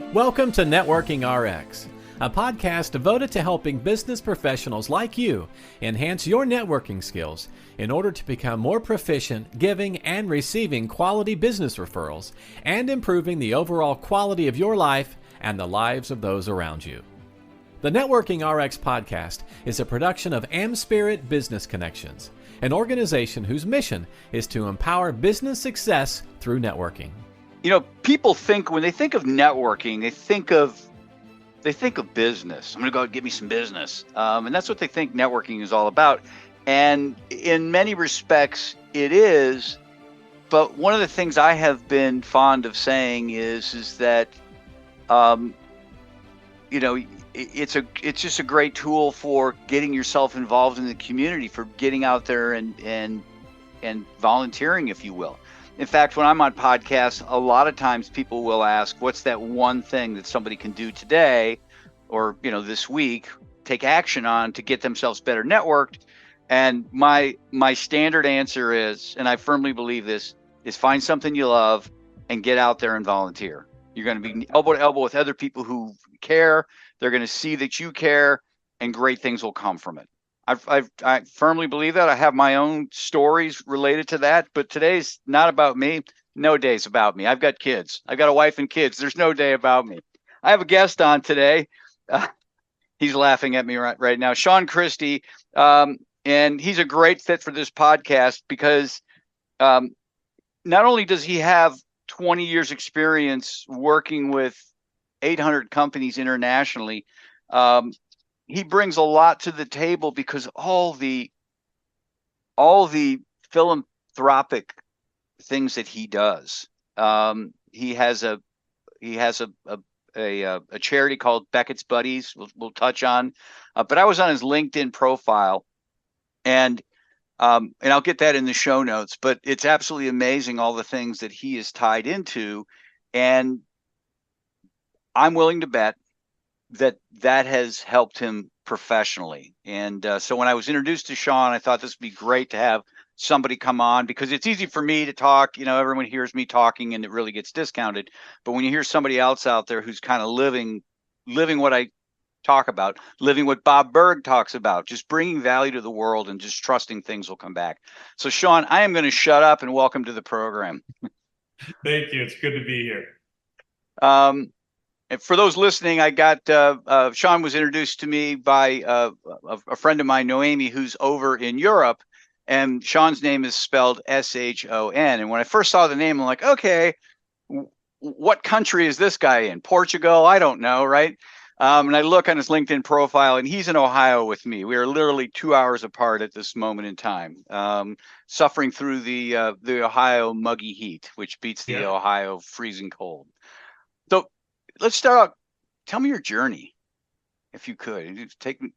Welcome to Networking RX, a podcast devoted to helping business professionals like you enhance your networking skills in order to become more proficient giving and receiving quality business referrals and improving the overall quality of your life and the lives of those around you. The Networking RX podcast is a production of AmSpirit Business Connections, an organization whose mission is to empower business success through networking. You know, people think when they think of networking, they think of business. I'm going to go out and get me some business. And that's what they think networking is all about. And in many respects, it is. But one of the things I have been fond of saying is that, it's just a great tool for getting yourself involved in the community, for getting out there and volunteering, if you will. In fact, when I'm on podcasts, a lot of times people will ask, what's that one thing that somebody can do today or, this week, take action on to get themselves better networked? And my standard answer is, and I firmly believe this, is find something you love and get out there and volunteer. You're going to be elbow to elbow with other people who care. They're going to see that you care, and great things will come from it. I firmly believe that. I have my own stories related to that, but today's not about me. No day's about me. I've got kids. I've got a wife and kids. There's no day about me. I have a guest on today. He's laughing at me right now, Sean Christie, and he's a great fit for this podcast because not only does he have 20 years experience working with 800 companies internationally, he brings a lot to the table because all the philanthropic things that he does. He has a charity called Beckett's Buddies. We'll touch on, but I was on his LinkedIn profile, and I'll get that in the show notes. But it's absolutely amazing all the things that he is tied into, and I'm willing to bet that has helped him professionally. And so when I was introduced to Sean, I thought this would be great to have somebody come on, because it's easy for me to talk. Everyone hears me talking and it really gets discounted. But when you hear somebody else out there who's kind of living what I talk about, living what Bob Berg talks about, just bringing value to the world and just trusting things will come back. So Sean, I am going to shut up and welcome to the program. Thank you. It's good to be here. And for those listening, I got Sean was introduced to me by a friend of mine, Noemi, who's over in Europe, and Sean's name is spelled Shon. And when I first saw the name, I'm like, okay, what country is this guy in? Portugal? I don't know, right? And I look on his LinkedIn profile, and he's in Ohio with me. We are literally 2 hours apart at this moment in time, suffering through the Ohio muggy heat, which beats the Ohio freezing cold. So let's start out. Tell me your journey, if you could. Take me.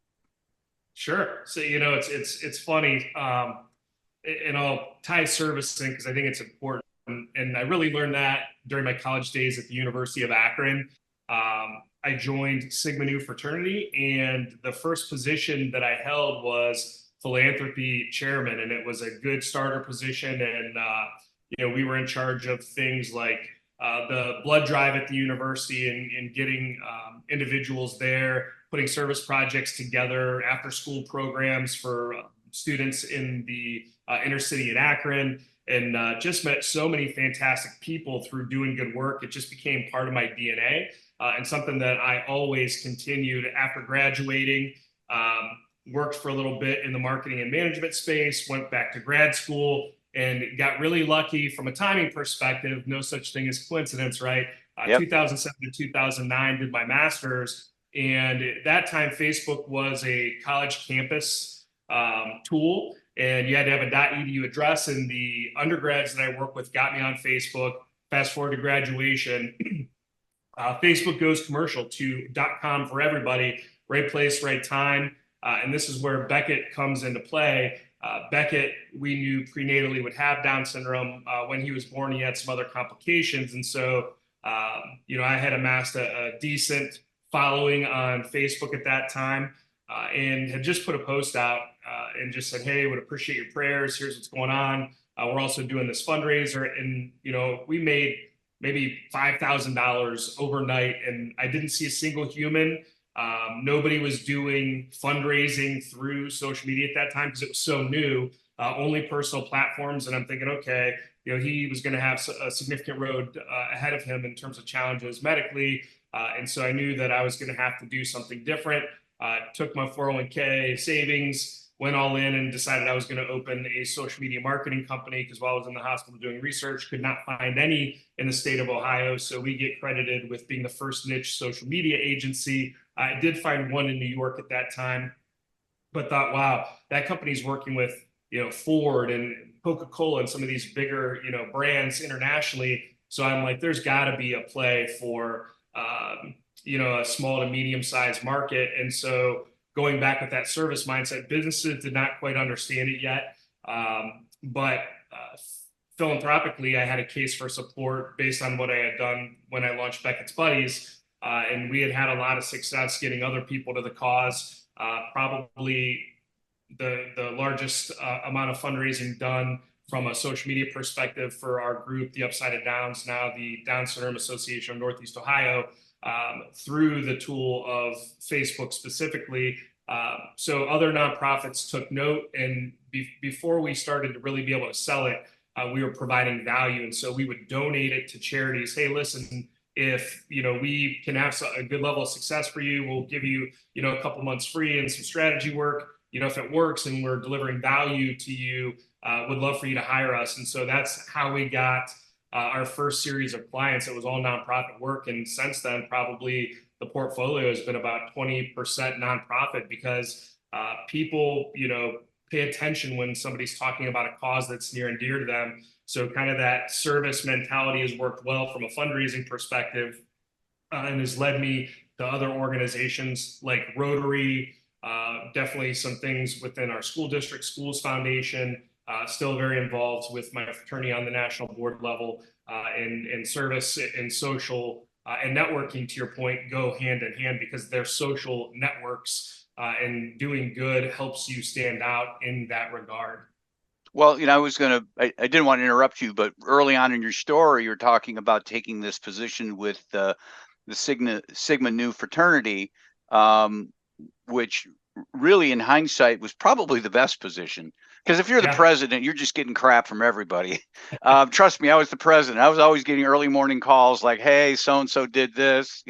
Sure. So it's funny, and I'll tie service in because I think it's important. And I really learned that during my college days at the University of Akron. I joined Sigma Nu fraternity, and the first position that I held was philanthropy chairman, and it was a good starter position. And we were in charge of things like the blood drive at the university and getting individuals there, putting service projects together, after school programs for students in the inner city in Akron, and just met so many fantastic people through doing good work. It just became part of my DNA and something that I always continued after graduating. Worked for a little bit in the marketing and management space, went back to grad school, and got really lucky from a timing perspective. No such thing as coincidence, right? 2007 to 2009, did my master's. And at that time, Facebook was a college campus tool, and you had to have a .edu address. And the undergrads that I work with got me on Facebook. Fast forward to graduation, Facebook goes commercial to .com for everybody, right place, right time. And this is where Beckett comes into play. Beckett, we knew prenatally would have Down syndrome. When he was born, he had some other complications. And so, I had amassed a decent following on Facebook at that time, and had just put a post out and just said, hey, would appreciate your prayers. Here's what's going on. We're also doing this fundraiser. And, we made maybe $5,000 overnight. And I didn't see a single human. Nobody was doing fundraising through social media at that time because it was so new, only personal platforms. And I'm thinking, okay, he was going to have a significant road ahead of him in terms of challenges medically. And so I knew that I was going to have to do something different. Took my 401k savings, went all in, and decided I was going to open a social media marketing company because while I was in the hospital doing research, could not find any in the state of Ohio. So we get credited with being the first niche social media agency. I did find one in New York at that time, but thought, wow, that company's working with Ford and Coca-Cola and some of these bigger brands internationally. So I'm like, there's got to be a play for a small to medium sized market. And so going back with that service mindset, businesses did not quite understand it yet, but philanthropically, I had a case for support based on what I had done when I launched Beckett's Buddies. And we had a lot of success getting other people to the cause. Probably the largest amount of fundraising done from a social media perspective for our group, the Upside of Downs, now the Down Syndrome Association of Northeast Ohio, through the tool of Facebook specifically. So other nonprofits took note, and before we started to really be able to sell it, we were providing value. And so we would donate it to charities. Hey, listen, if we can have a good level of success for you, we'll give you a couple months free and some strategy work. If it works and we're delivering value to you, would love for you to hire us. And so that's how we got our first series of clients. It was all nonprofit work, and since then, probably the portfolio has been about 20% nonprofit because people pay attention when somebody's talking about a cause that's near and dear to them. So kind of that service mentality has worked well from a fundraising perspective, and has led me to other organizations like Rotary, definitely some things within our school district, Schools Foundation, still very involved with my fraternity on the national board level, and service and social and networking, to your point, go hand in hand because they're social networks, and doing good helps you stand out in that regard. Well, I didn't want to interrupt you, but early on in your story, you're talking about taking this position with the Sigma Nu fraternity, which really in hindsight was probably the best position. Because if you're the president, you're just getting crap from everybody. Trust me, I was the president. I was always getting early morning calls like, hey, so-and-so did this,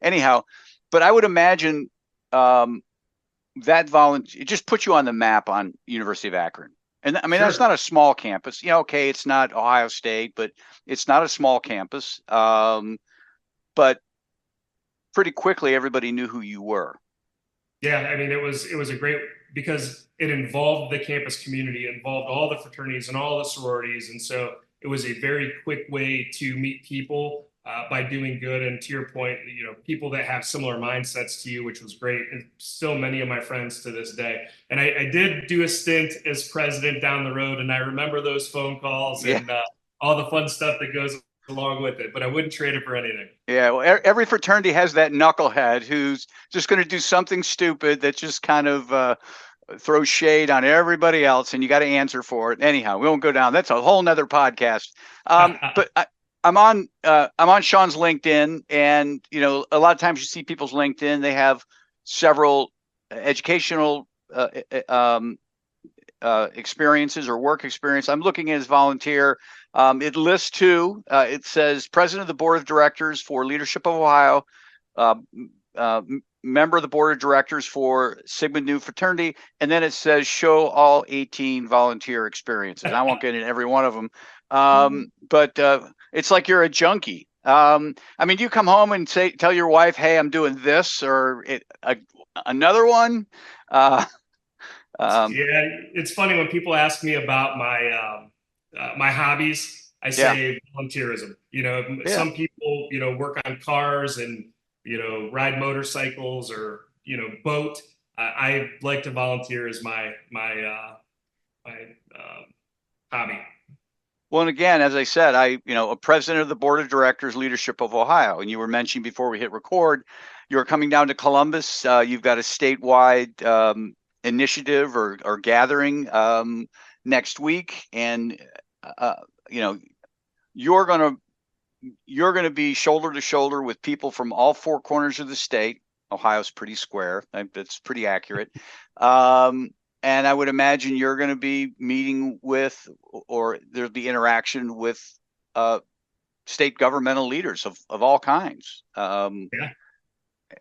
anyhow. But I would imagine that volunteer, it just puts you on the map on University of Akron. And I mean, That's not a small campus. Okay, it's not Ohio State, but it's not a small campus. But pretty quickly, everybody knew who you were. Yeah, I mean, it was a great, because it involved the campus community, it involved all the fraternities and all the sororities. And so it was a very quick way to meet people by doing good. And to your point, people that have similar mindsets to you, which was great. And still many of my friends to this day. And I did do a stint as president down the road, and I remember those phone calls and all the fun stuff that goes along with it, but I wouldn't trade it for anything. Yeah, well, every fraternity has that knucklehead who's just going to do something stupid that just kind of throws shade on everybody else, and you got to answer for it. Anyhow, we won't go down. That's a whole nother podcast. But I'm on Sean's LinkedIn, and a lot of times you see people's LinkedIn. They have several educational experiences or work experience. I'm looking at his volunteer. It lists two. It says president of the board of directors for Leadership of Ohio, member of the board of directors for Sigma Nu fraternity, and then it says show all 18 volunteer experiences. I won't get into every one of them, but it's like you're a junkie. I mean, you come home and tell your wife, "Hey, I'm doing this," or another one. Yeah, it's funny when people ask me about my hobbies. I say volunteerism. Some people work on cars and ride motorcycles or boat. I like to volunteer as my hobby. Well, and again, as I said, a president of the board of directors, Leadership of Ohio, and you were mentioning before we hit record, you're coming down to Columbus. You've got a statewide initiative or gathering next week, and you're going to you're going to be shoulder to shoulder with people from all four corners of the state. Ohio's pretty square. That's pretty accurate. And I would imagine you're going to be meeting with, or there'll be interaction with state governmental leaders of all kinds. Yeah.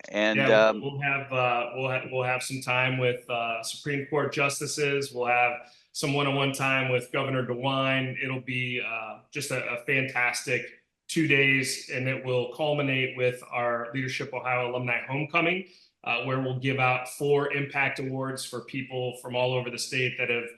And we'll have some time with Supreme Court justices. We'll have some one-on-one time with Governor DeWine. It'll be just a fantastic 2 days, and it will culminate with our Leadership Ohio Alumni Homecoming, where we'll give out 4 impact awards for people from all over the state that have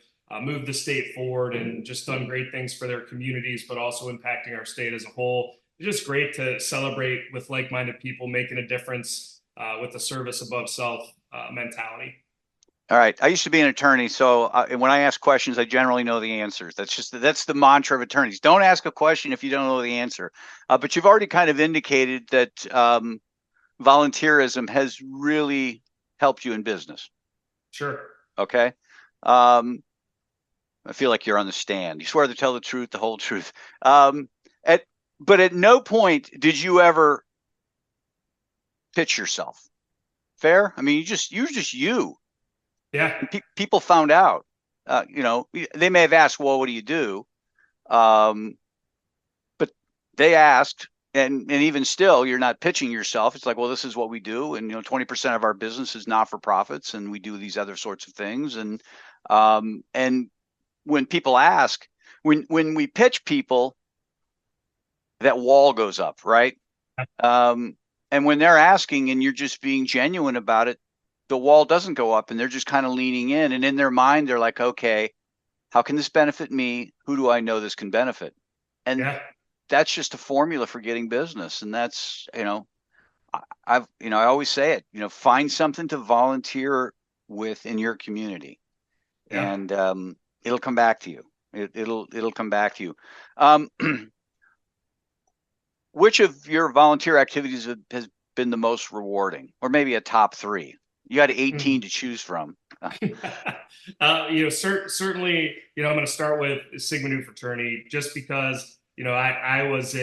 moved the state forward and just done great things for their communities, but also impacting our state as a whole. It's just great to celebrate with like-minded people making a difference with the service above self mentality. All right. I used to be an attorney, so when I ask questions, I generally know the answers. That's the mantra of attorneys. Don't ask a question if you don't know the answer. But you've already kind of indicated that volunteerism has really helped you in business. Sure. Okay. I feel like you're on the stand. You swear to tell the truth, the whole truth. But at no point did you ever pitch yourself. Fair? I mean, you're just you. Yeah. People found out. They may have asked, "Well, what do you do?" But they asked, and even still, you're not pitching yourself. It's like, "Well, this is what we do," and 20% of our business is not for profits, and we do these other sorts of things. And when people ask, when we pitch people, that wall goes up, right? And when they're asking and you're just being genuine about it, the wall doesn't go up, and they're just kind of leaning in. And in their mind, they're like, okay, how can this benefit me? Who do I know this can benefit? And that's just a formula for getting business. And that's, I always say it, find something to volunteer with in your community, and it'll come back to you. It'll come back to you. Which of your volunteer activities has been the most rewarding, or maybe a top 3? You got 18 to choose from. Certainly, I'm going to start with Sigma Nu fraternity, just because, I was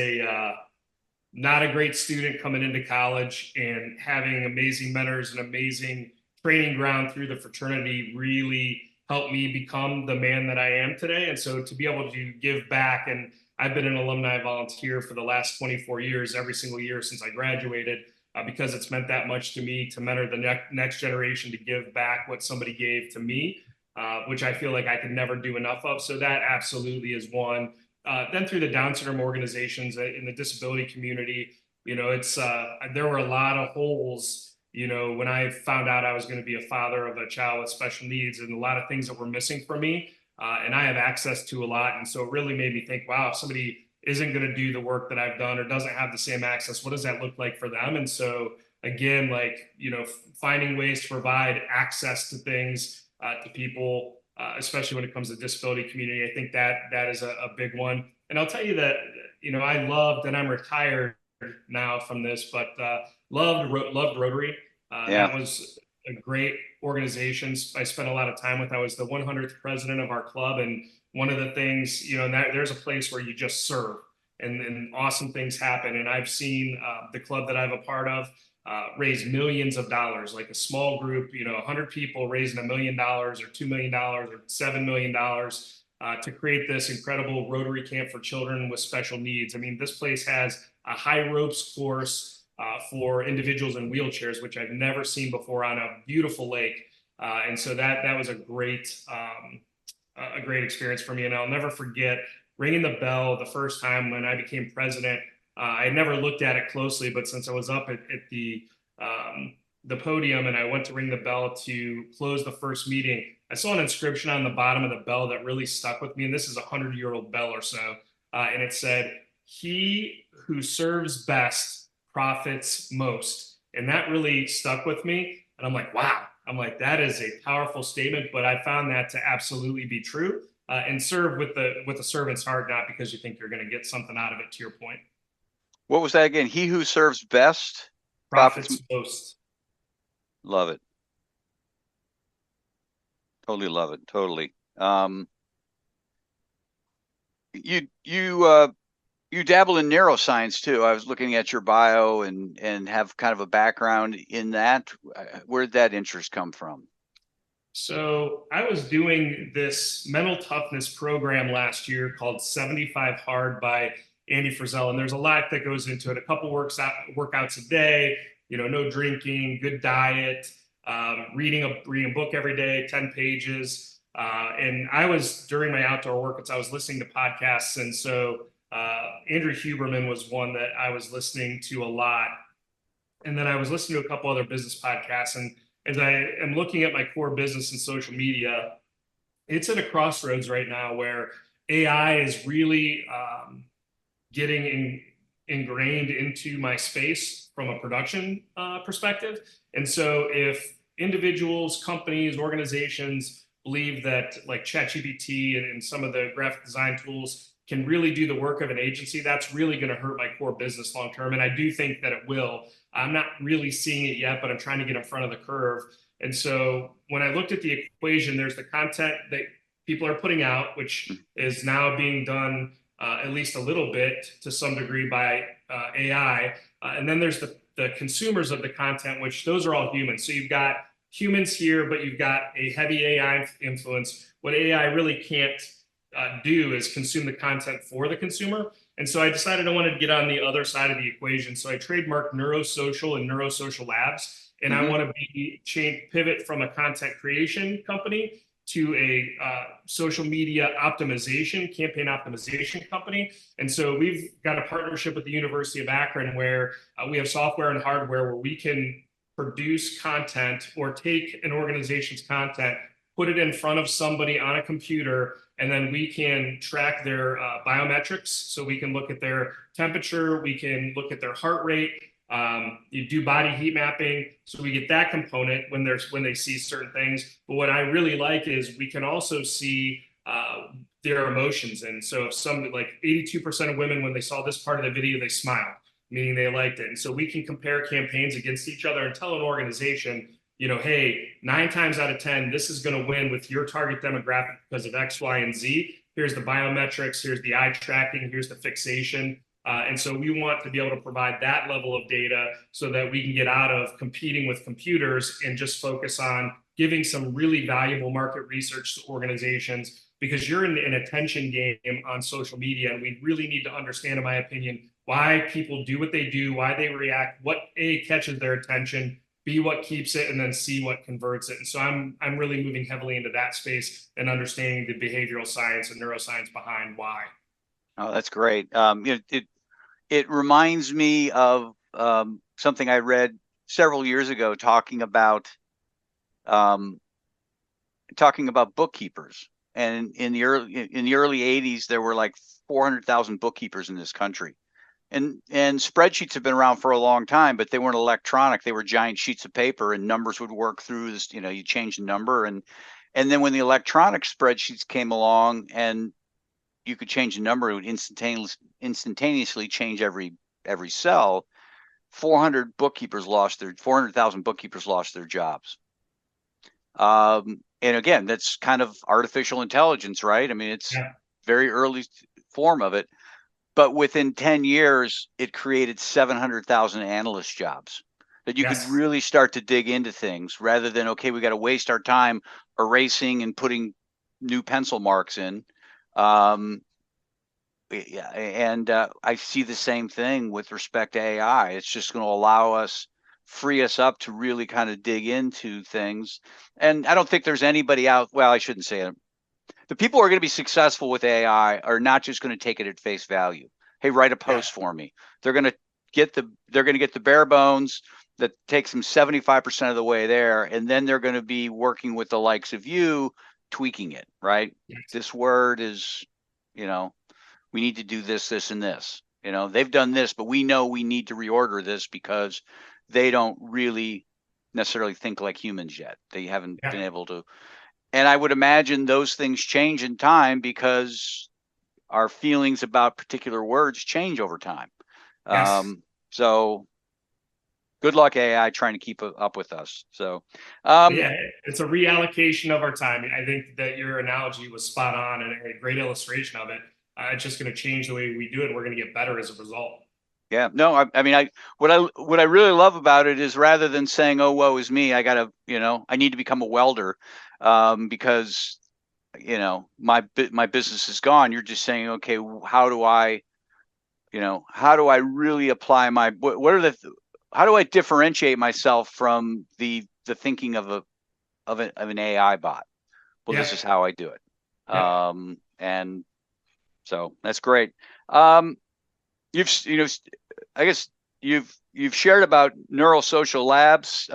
not a great student coming into college, and having amazing mentors and amazing training ground through the fraternity really helped me become the man that I am today. And so to be able to give back, and I've been an alumni volunteer for the last 24 years, every single year since I graduated, because it's meant that much to me to mentor the next generation, to give back what somebody gave to me, which I feel like I could never do enough of. So that absolutely is one. Then through the Down syndrome organizations in the disability community, there were a lot of holes, when I found out I was going to be a father of a child with special needs, and a lot of things that were missing for me. And I have access to a lot. And so it really made me think, wow, if somebody isn't going to do the work that I've done or doesn't have the same access, what does that look like for them? And so again, finding ways to provide access to things to people, especially when it comes to the disability community, I think that is a big one. And I'll tell you that, I loved, and I'm retired now from this, but loved Rotary. That was a great organization I spent a lot of time with. I was the 100th president of our club. And one of the things, there's a place where you just serve and awesome things happen. And I've seen the club that I'm a part of raise millions of dollars, like a small group, 100 people raising $1 million or $2 million or $7 million to create this incredible Rotary camp for children with special needs. I mean, this place has a high ropes course for individuals in wheelchairs, which I've never seen before, on a beautiful lake. And so that was a great experience for me. And I'll never forget ringing the bell the first time when I became president. I never looked at it closely, but since I was up at the podium and I went to ring the bell to close the first meeting, I saw an inscription on the bottom of the bell that really stuck with me. And this is a 100-year-old bell or so. And it said, "He who serves best profits most." And that really stuck with me. And I'm like, wow. I'm like, that is a powerful statement, but I found that to absolutely be true. And serve with the servant's heart, not because you think you're going to get something out of it, to your point. What was that again? He who serves best profits most. Love it. Totally love it. Totally. You You dabble in neuroscience too. I was looking at your bio and have kind of a background in that. Where did that interest come from? So I was doing this mental toughness program last year called 75 Hard by Andy Frizzell. And there's a lot that goes into it. A couple workouts a day, no drinking, good diet, reading a book every day, 10 pages. And I was, during my outdoor workouts, I was listening to podcasts. And so Andrew Huberman was one that I was listening to a lot. And then I was listening to a couple other business podcasts. And as I am looking at my core business and social media, it's at a crossroads right now where AI is really getting ingrained into my space from a production perspective. And so if individuals, companies, organizations believe that like ChatGPT and some of the graphic design tools can really do the work of an agency, that's really going to hurt my core business long term. And I do think that it will. I'm not really seeing it yet, but I'm trying to get in front of the curve. And so when I looked at the equation, there's the content that people are putting out, which is now being done at least a little bit to some degree by AI. And then there's the consumers of the content, which those are all humans. So you've got humans here, but you've got a heavy AI influence. What AI really can't do is consume the content for the consumer. And so I decided I wanted to get on the other side of the equation. So I trademarked Neurosocial and Neurosocial Labs. And I want to pivot from a content creation company to a social media optimization, campaign optimization company. And so we've got a partnership with the University of Akron where we have software and hardware where we can produce content or take an organization's content, put it in front of somebody on a computer, and then we can track their biometrics. So we can look at their temperature, we can look at their heart rate, you do body heat mapping. So we get that component when they see certain things. But what I really like is we can also see their emotions. And so if like 82% of women, when they saw this part of the video, they smiled, meaning they liked it. And so we can compare campaigns against each other and tell an organization, hey, 9 times out of 10, this is going to win with your target demographic because of X, Y, and Z. Here's the biometrics, here's the eye tracking, here's the fixation. And so we want to be able to provide that level of data so that we can get out of competing with computers and just focus on giving some really valuable market research to organizations, because you're in an attention game on social media. And we really need to understand, in my opinion, why people do what they do, why they react, what A, catches their attention, B, what keeps it, and then C, what converts it. And so I'm really moving heavily into that space and understanding the behavioral science and neuroscience behind why. Oh, that's great. It reminds me of something I read several years ago talking about bookkeepers. And in the early 80s, there were like 400,000 bookkeepers in this country. And spreadsheets have been around for a long time, but they weren't electronic. They were giant sheets of paper, and numbers would work through this. You change the number, and then when the electronic spreadsheets came along, and you could change the number, it would instantaneously change every cell. 400,000 bookkeepers lost their jobs. And again, that's kind of artificial intelligence, right? I mean, it's very early form of it. But within 10 years, it created 700,000 analyst jobs that you could really start to dig into things rather than, okay, we got to waste our time erasing and putting new pencil marks in. And I see the same thing with respect to AI. It's just going to free us up to really kind of dig into things. And I don't think there's anybody out. Well, I shouldn't say it. The people who are going to be successful with AI are not just going to take it at face value. Hey, write a post for me. They're going to get the bare bones that takes them 75% of the way there, and then they're going to be working with the likes of you, tweaking it. Right? This word is, we need to do this, this, and this. They've done this, but we know we need to reorder this because they don't really necessarily think like humans yet. They haven't been able to. And I would imagine those things change in time because our feelings about particular words change over time. So good luck, AI, trying to keep up with us. So it's a reallocation of our time. I think that your analogy was spot on and a great illustration of it. It's just going to change the way we do it. We're going to get better as a result. Yeah, no, I mean, what I really love about it is rather than saying, "Oh, woe is me," I gotta, I need to become a welder, because, my business is gone. You're just saying, okay, how do I really apply how do I differentiate myself from the thinking of an AI bot? Well, Yeah. this is how I do it. Yeah. And so that's great. I guess you've shared about Neurosocial Labs.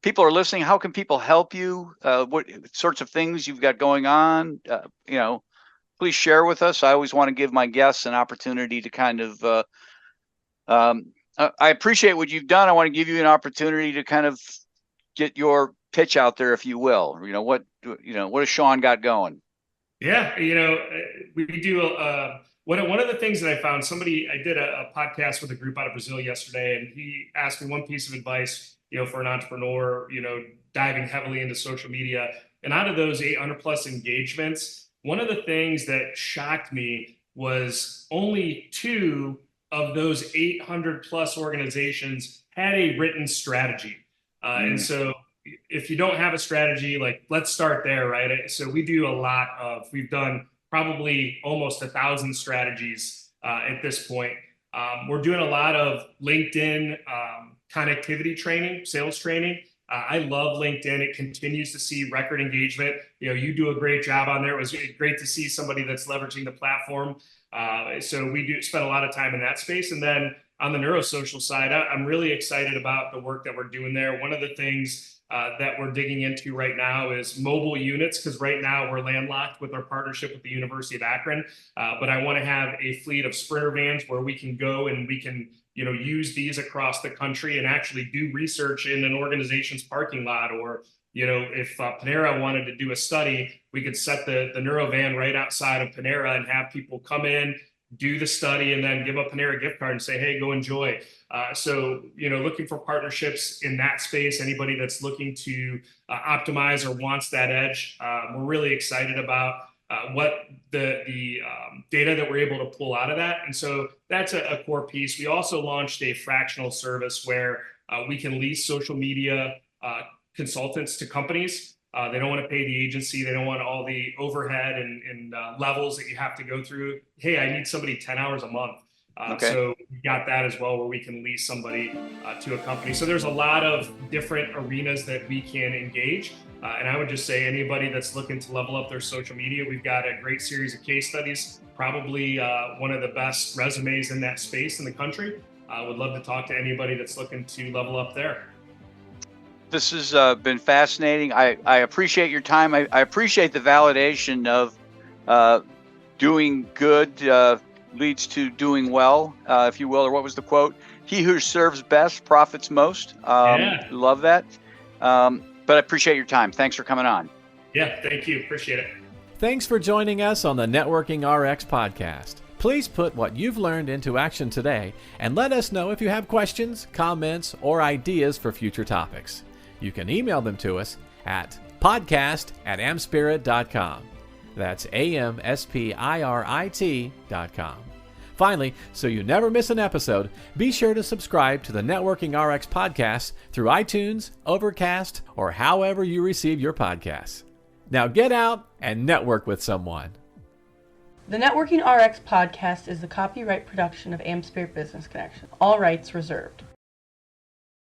People are listening. How can people help you? What sorts of things you've got going on? Please share with us. I always want to give my guests an opportunity to kind of. I appreciate what you've done. I want to give you an opportunity to kind of get your pitch out there, if you will. What has Sean got going? Yeah, we do. One of the things that I found, I did a podcast with a group out of Brazil yesterday, and he asked me one piece of advice, for an entrepreneur, diving heavily into social media. And out of those 800 plus engagements, one of the things that shocked me was only 2 of those 800 plus organizations had a written strategy. And so if you don't have a strategy, like, let's start there, right? So we've done probably almost 1,000 strategies at this point. We're doing a lot of LinkedIn connectivity training, sales training. I love LinkedIn. It continues to see record engagement. You do a great job on there. It was great to see somebody that's leveraging the platform. So we do spend a lot of time in that space. And then on the neurosocial side, I'm really excited about the work that we're doing there. One of the things that we're digging into right now is mobile units, because right now we're landlocked with our partnership with the University of Akron. But I want to have a fleet of Sprinter vans where we can go and we can use these across the country and actually do research in an organization's parking lot. Or if Panera wanted to do a study, we could set the neuro van right outside of Panera and have people come in, do the study, and then give a Panera gift card and say, hey, go enjoy. So, looking for partnerships in that space, anybody that's looking to optimize or wants that edge, we're really excited about what the data that we're able to pull out of that. And so that's a core piece. We also launched a fractional service where we can lease social media consultants to companies. They don't want to pay the agency. They don't want all the overhead and levels that you have to go through. Hey, I need somebody 10 hours a month. Okay. So we got that as well, where we can lease somebody to a company. So there's a lot of different arenas that we can engage. And I would just say anybody that's looking to level up their social media, we've got a great series of case studies, probably one of the best resumes in that space in the country. I would love to talk to anybody that's looking to level up there. This has been fascinating. I appreciate your time. I appreciate the validation of doing good leads to doing well, if you will, or what was the quote? He who serves best profits most. Yeah. Love that. But I appreciate your time. Thanks for coming on. Yeah, thank you. Appreciate it. Thanks for joining us on the Networking RX podcast. Please put what you've learned into action today and let us know if you have questions, comments, or ideas for future topics. You can email them to us at podcast@amspirit.com. That's AmSpirit.com. Finally, so you never miss an episode, be sure to subscribe to the Networking RX podcast through iTunes, Overcast, or however you receive your podcasts. Now get out and network with someone. The Networking RX podcast is the copyright production of AmSpirit Business Connection. All rights reserved.